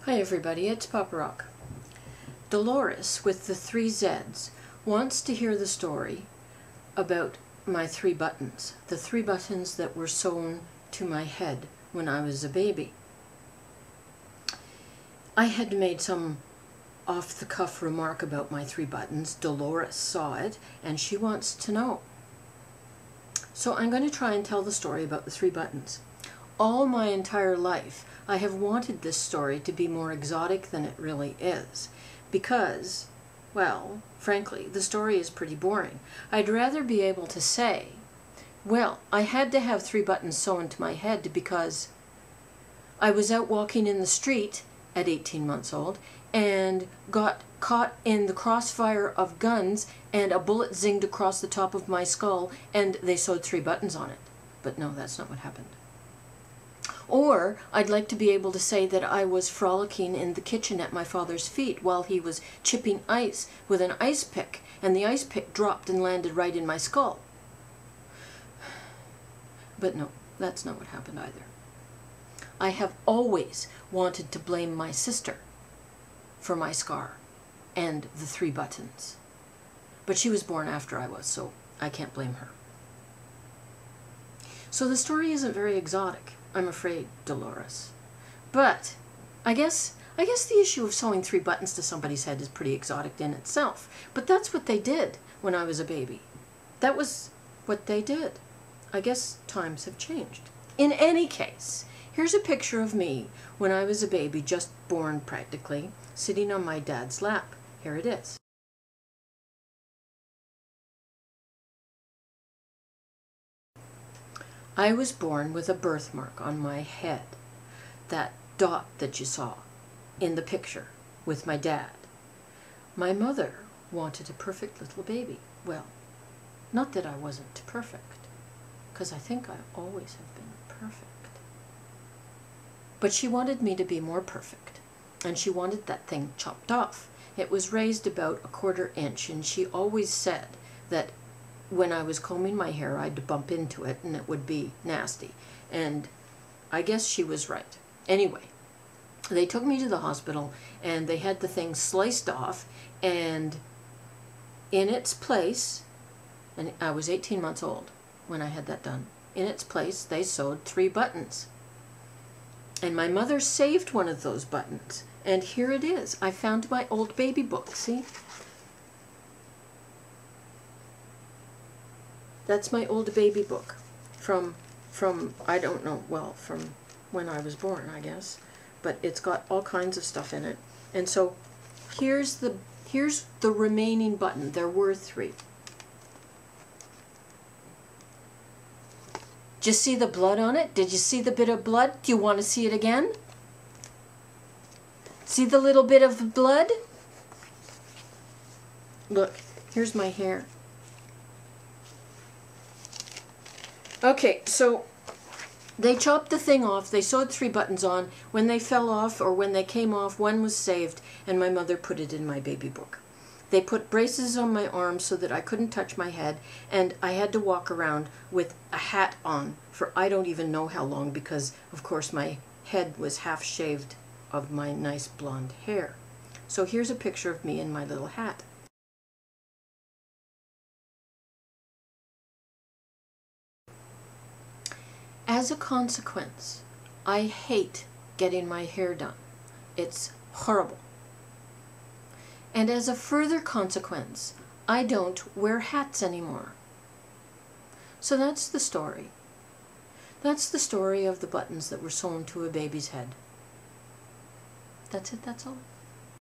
Hi everybody, it's Papa Rock. Dolores with the 3 Z's wants to hear the story about my 3 buttons. The 3 buttons that were sewn to my head when I was a baby. I had made some off-the-cuff remark about my 3 buttons. Dolores saw it and she wants to know. So I'm going to try and tell the story about the 3 buttons. All my entire life, I have wanted this story to be more exotic than it really is, because, well, frankly, the story is pretty boring. I'd rather be able to say, well, I had to have 3 buttons sewn to my head because I was out walking in the street at 18 months old and got caught in the crossfire of guns and a bullet zinged across the top of my skull and they sewed 3 buttons on it. But no, that's not what happened. Or I'd like to be able to say that I was frolicking in the kitchen at my father's feet while he was chipping ice with an ice pick, and the ice pick dropped and landed right in my skull. But no, that's not what happened either. I have always wanted to blame my sister for my scar and the 3 buttons. But she was born after I was, so I can't blame her. So the story isn't very exotic, I'm afraid, Dolores. But I guess the issue of sewing 3 buttons to somebody's head is pretty exotic in itself. But that's what they did when I was a baby. That was what they did. I guess times have changed. In any case, here's a picture of me when I was a baby, just born practically, sitting on my dad's lap. Here it is. I was born with a birthmark on my head, that dot that you saw in the picture with my dad. My mother wanted a perfect little baby. Well, not that I wasn't perfect, because I think I always have been perfect. But she wanted me to be more perfect, and she wanted that thing chopped off. It was raised about 1/4 inch, and she always said that when I was combing my hair, I'd bump into it and it would be nasty. And I guess she was right. Anyway, they took me to the hospital and they had the thing sliced off, and in its place, and I was 18 months old when I had that done, in its place they sewed 3 buttons. And my mother saved one of those buttons. And here it is. I found my old baby book, see? That's my old baby book from I don't know, well, from when I was born, I guess. But it's got all kinds of stuff in it. And so here's the remaining button. There were 3. Did you see the blood on it? Did you see the bit of blood? Do you want to see it again? See the little bit of blood? Look, here's my hair. Okay, so they chopped the thing off, they sewed 3 buttons on. When they fell off or when they came off, one was saved, and my mother put it in my baby book. They put braces on my arms so that I couldn't touch my head, and I had to walk around with a hat on for I don't even know how long, because of course my head was half shaved of my nice blonde hair. So here's a picture of me in my little hat. As a consequence, I hate getting my hair done. It's horrible. And as a further consequence, I don't wear hats anymore. So that's the story. That's the story of the buttons that were sewn to a baby's head. That's it, that's all.